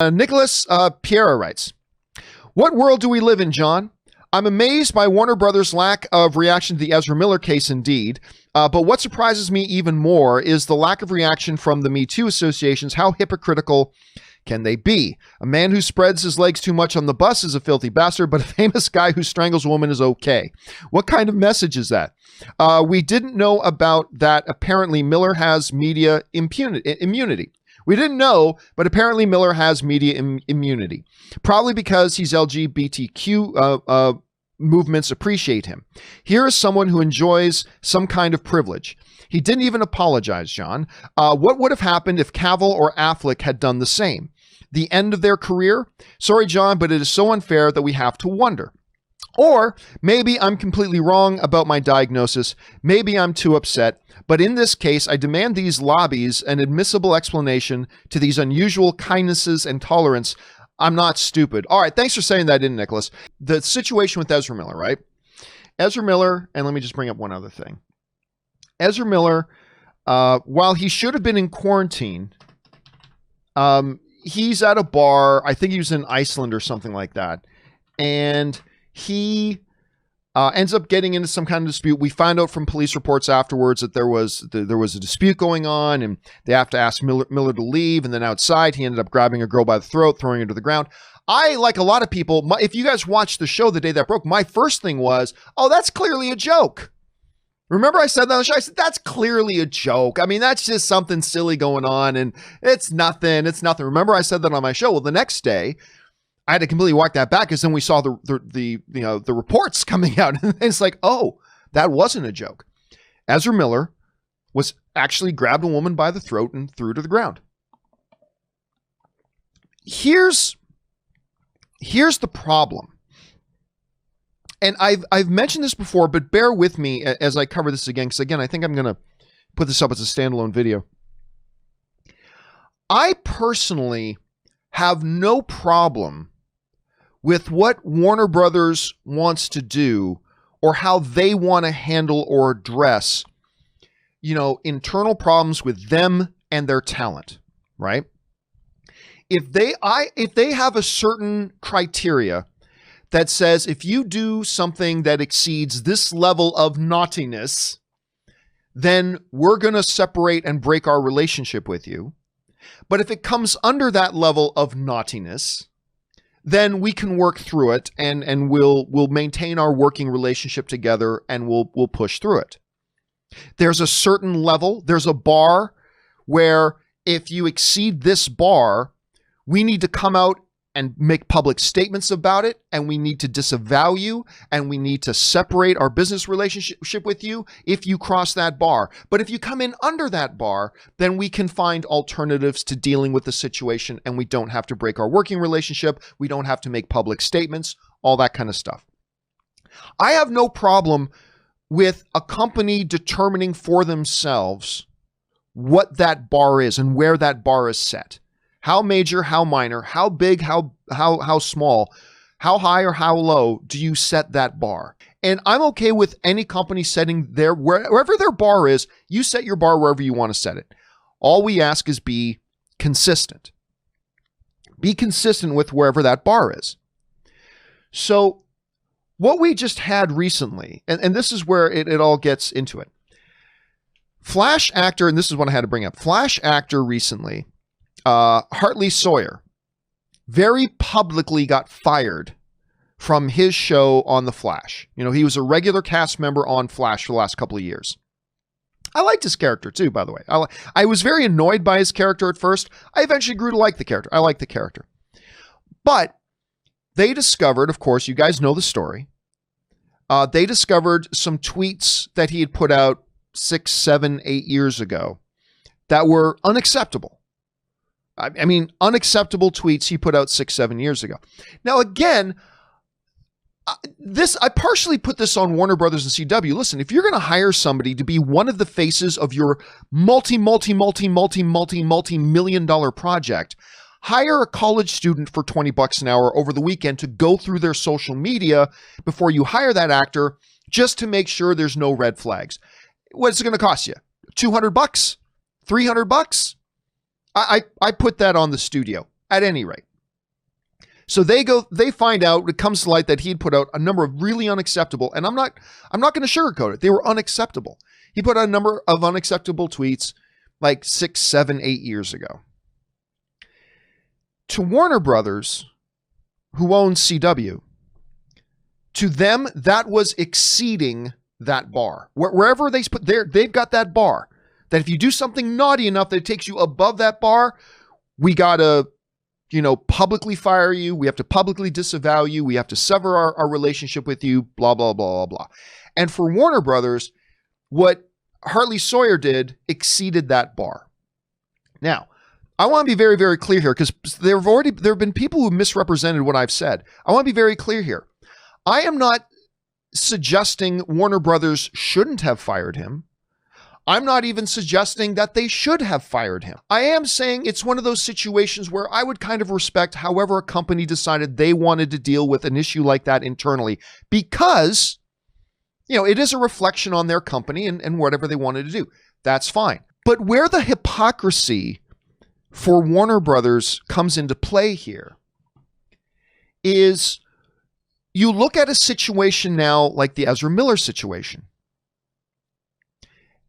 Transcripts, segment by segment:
Nicholas Piera writes, what world do we live in, John? I'm amazed by Warner Brothers' lack of reaction to the Ezra Miller case indeed, but what surprises me even more is the lack of reaction from the Me Too associations. How hypocritical can they be? A man who spreads his legs too much on the bus is a filthy bastard, but a famous guy who strangles a woman is okay. What kind of message is that? We didn't know about that. Apparently, Miller has media immunity. We didn't know, but apparently Miller has media immunity. Probably because he's LGBTQ movements appreciate him. Here is someone who enjoys some kind of privilege. He didn't even apologize, John. What would have happened if Cavill or Affleck had done the same? The end of their career? Sorry, John, but it is so unfair that we have to wonder. Or maybe I'm completely wrong about my diagnosis. Maybe I'm too upset. But in this case, I demand these lobbies an admissible explanation to these unusual kindnesses and tolerance. I'm not stupid. All right, thanks for saying that in, Nicholas. The situation with Ezra Miller, right? Ezra Miller, and let me just bring up one other thing. Ezra Miller, while he should have been in quarantine, he's at a bar. I think he was in Iceland or something like that. And he ends up getting into some kind of dispute. We find out from police reports afterwards that there was a dispute going on, and they have to ask Miller to leave. And then outside, he ended up grabbing a girl by the throat, throwing her to the ground. I, like a lot of people, if you guys watched the show the day that broke, my first thing was, oh, that's clearly a joke. Remember I said that on the show? I said, that's clearly a joke. I mean, that's just something silly going on, and it's nothing. It's nothing. Remember I said that on my show? Well, the next day, I had to completely walk that back because then we saw the reports coming out, and it's like, oh, that wasn't a joke. Ezra Miller was actually grabbed a woman by the throat and threw her to the ground. Here's the problem. And I've mentioned this before, but bear with me as I cover this again, because again, I think I'm going to put this up as a standalone video. I personally have no problem with what Warner Brothers wants to do or how they want to handle or address, internal problems with them and their talent, right? If they have a certain criteria that says if you do something that exceeds this level of naughtiness, then we're going to separate and break our relationship with you. But if it comes under that level of naughtiness, then we can work through it and we'll maintain our working relationship together and we'll push through it. There's a certain level, there's a bar where if you exceed this bar, we need to come out and make public statements about it, and we need to disavow you, and we need to separate our business relationship with you if you cross that bar. But if you come in under that bar, then we can find alternatives to dealing with the situation, and we don't have to break our working relationship. We don't have to make public statements, all that kind of stuff. I have no problem with a company determining for themselves what that bar is and where that bar is set. How major, how minor, how big, how small, how high or how low do you set that bar? And I'm okay with any company setting wherever their bar is, you set your bar wherever you want to set it. All we ask is be consistent. Be consistent with wherever that bar is. So what we just had recently, and this is where it all gets into it. Flash actor, and this is what I had to bring up. Flash actor recently, Hartley Sawyer, very publicly got fired from his show on The Flash. He was a regular cast member on Flash for the last couple of years. I liked his character too, by the way. I was very annoyed by his character at first. I eventually grew to like the character. I like the character. But they discovered, of course, you guys know the story. They discovered some tweets that he had put out 6, 7, 8 years ago that were unacceptable. I mean, unacceptable tweets he put out 6, 7 years ago. Now, again, I partially put this on Warner Brothers and CW. Listen, if you're going to hire somebody to be one of the faces of your multi-million dollar project, hire a college student for $20 an hour over the weekend to go through their social media before you hire that actor, just to make sure there's no red flags. What's it going to cost you? $200? $300? I put that on the studio at any rate. So they find out, it comes to light that he'd put out a number of really unacceptable, and I'm not going to sugarcoat it. They were unacceptable. He put out a number of unacceptable tweets like 6, 7, 8 years ago. To Warner Brothers, who owns CW, to them, that was exceeding that bar. Wherever they put there, they've got that bar that if you do something naughty enough that it takes you above that bar, we got to, publicly fire you. We have to publicly disavow you. We have to sever our relationship with you, blah, blah, blah, blah, blah. And for Warner Brothers, what Hartley Sawyer did exceeded that bar. Now, I want to be very, very clear here because there have been people who misrepresented what I've said. I want to be very clear here. I am not suggesting Warner Brothers shouldn't have fired him. I'm not even suggesting that they should have fired him. I am saying it's one of those situations where I would kind of respect however a company decided they wanted to deal with an issue like that internally because, it is a reflection on their company and whatever they wanted to do. That's fine. But where the hypocrisy for Warner Brothers comes into play here is you look at a situation now like the Ezra Miller situation.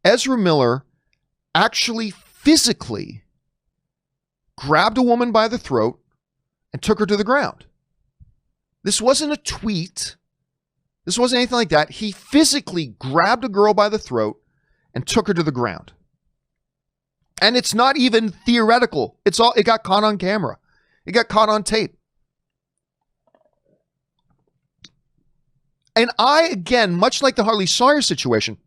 Ezra Miller actually physically grabbed a woman by the throat and took her to the ground. This wasn't a tweet. This wasn't anything like that. He physically grabbed a girl by the throat and took her to the ground. And it's not even theoretical. It got caught on camera. It got caught on tape. And I, again, much like the Hartley Sawyer situation,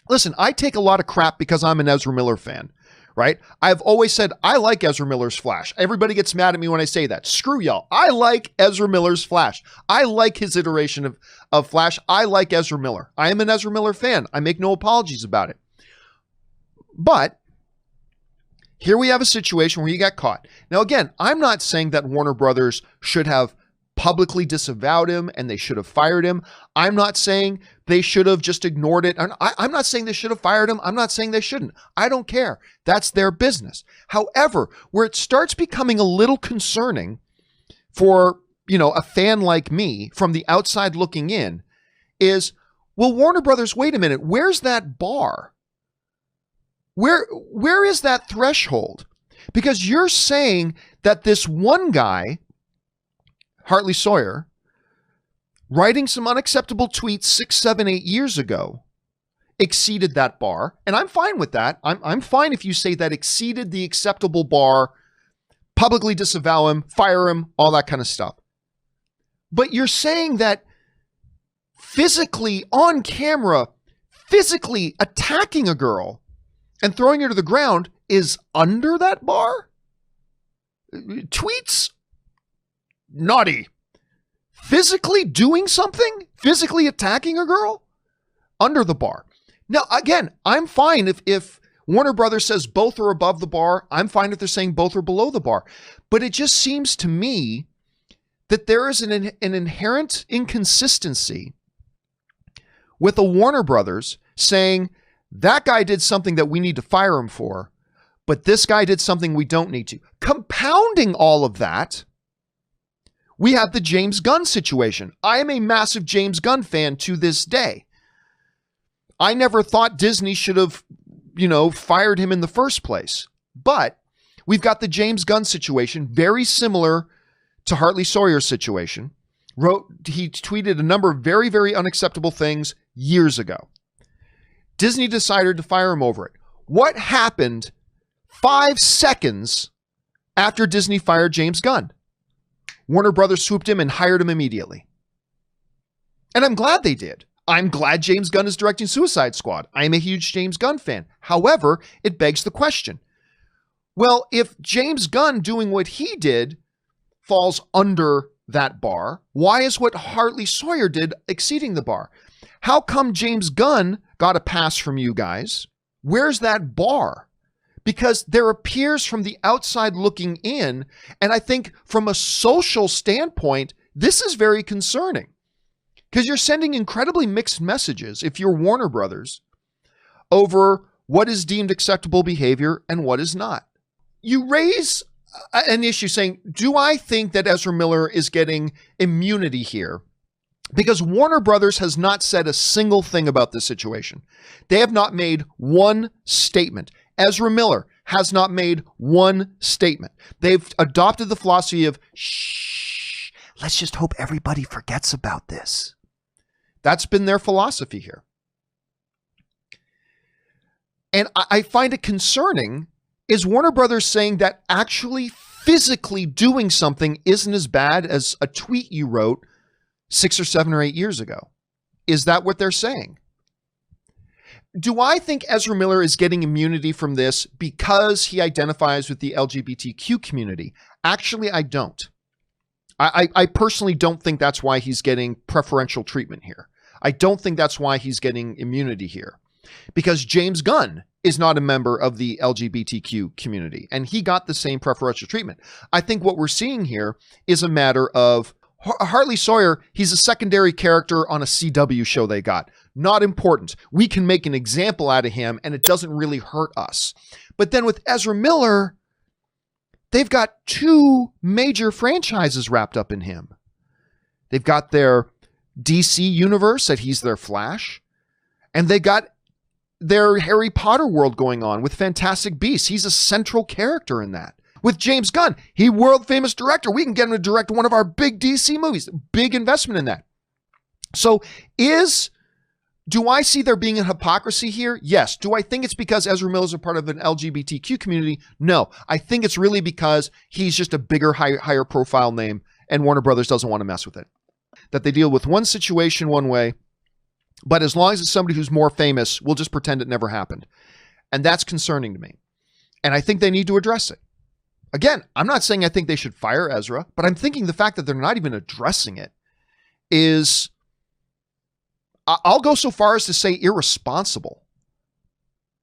listen, I take a lot of crap because I'm an Ezra Miller fan, right? I've always said I like Ezra Miller's Flash. Everybody gets mad at me when I say that. Screw y'all. I like Ezra Miller's Flash. I like his iteration of Flash. I like Ezra Miller. I am an Ezra Miller fan. I make no apologies about it. But here we have a situation where he got caught. Now, again, I'm not saying that Warner Brothers should have publicly disavowed him and they should have fired him. I'm not saying they should have just ignored it. I'm not saying they should have fired him. I'm not saying they shouldn't. I don't care. That's their business. However, where it starts becoming a little concerning for, a fan like me from the outside looking in is, well, Warner Brothers, wait a minute. Where's that bar? Where is that threshold? Because you're saying that this one guy, Hartley Sawyer, writing some unacceptable tweets 6, 7, 8 years ago, exceeded that bar. And I'm fine with that. I'm fine if you say that exceeded the acceptable bar, publicly disavow him, fire him, all that kind of stuff. But you're saying that physically on camera, physically attacking a girl and throwing her to the ground is under that bar? Tweets? Naughty. Physically doing something? Physically attacking a girl? Under the bar. Now, again, I'm fine if Warner Brothers says both are above the bar. I'm fine if they're saying both are below the bar. But it just seems to me that there is an inherent inconsistency with a Warner Brothers saying that guy did something that we need to fire him for, but this guy did something we don't need to. Compounding all of that, we have the James Gunn situation. I am a massive James Gunn fan to this day. I never thought Disney should have, fired him in the first place. But we've got the James Gunn situation, very similar to Hartley Sawyer's situation. He tweeted a number of very, very unacceptable things years ago. Disney decided to fire him over it. What happened 5 seconds after Disney fired James Gunn? Warner Brothers swooped him and hired him immediately. And I'm glad they did. I'm glad James Gunn is directing Suicide Squad. I'm a huge James Gunn fan. However, it begs the question. Well, if James Gunn doing what he did falls under that bar, why is what Hartley Sawyer did exceeding the bar? How come James Gunn got a pass from you guys? Where's that bar? Because there appears from the outside looking in, and I think from a social standpoint, this is very concerning. Because you're sending incredibly mixed messages, if you're Warner Brothers, over what is deemed acceptable behavior and what is not. You raise an issue saying, do I think that Ezra Miller is getting immunity here? Because Warner Brothers has not said a single thing about this situation. They have not made one statement. Ezra Miller has not made one statement. They've adopted the philosophy of, shh, let's just hope everybody forgets about this. That's been their philosophy here. And I find it concerning, is Warner Brothers saying that actually physically doing something isn't as bad as a tweet you wrote 6 or 7 or 8 years ago? Is that what they're saying? Do I think Ezra Miller is getting immunity from this because he identifies with the LGBTQ community? Actually, I don't. I personally don't think that's why he's getting preferential treatment here. I don't think that's why he's getting immunity here. Because James Gunn is not a member of the LGBTQ community, and he got the same preferential treatment. I think what we're seeing here is a matter of Hartley Sawyer. He's a secondary character on a CW show they got. Not important. We can make an example out of him, and it doesn't really hurt us. But then with Ezra Miller, they've got 2 major franchises wrapped up in him. They've got their DC universe that he's their Flash, and they got their Harry Potter world going on with Fantastic Beasts. He's a central character in that. With James Gunn, he world famous director. We can get him to direct one of our big DC movies. Big investment in that. So do I see there being a hypocrisy here? Yes. Do I think it's because Ezra Miller is a part of an LGBTQ community? No. I think it's really because he's just a bigger, higher profile name, and Warner Brothers doesn't want to mess with it. That they deal with one situation one way, but as long as it's somebody who's more famous, we'll just pretend it never happened. And that's concerning to me. And I think they need to address it. Again, I'm not saying I think they should fire Ezra, but I'm thinking the fact that they're not even addressing it is, I'll go so far as to say, irresponsible.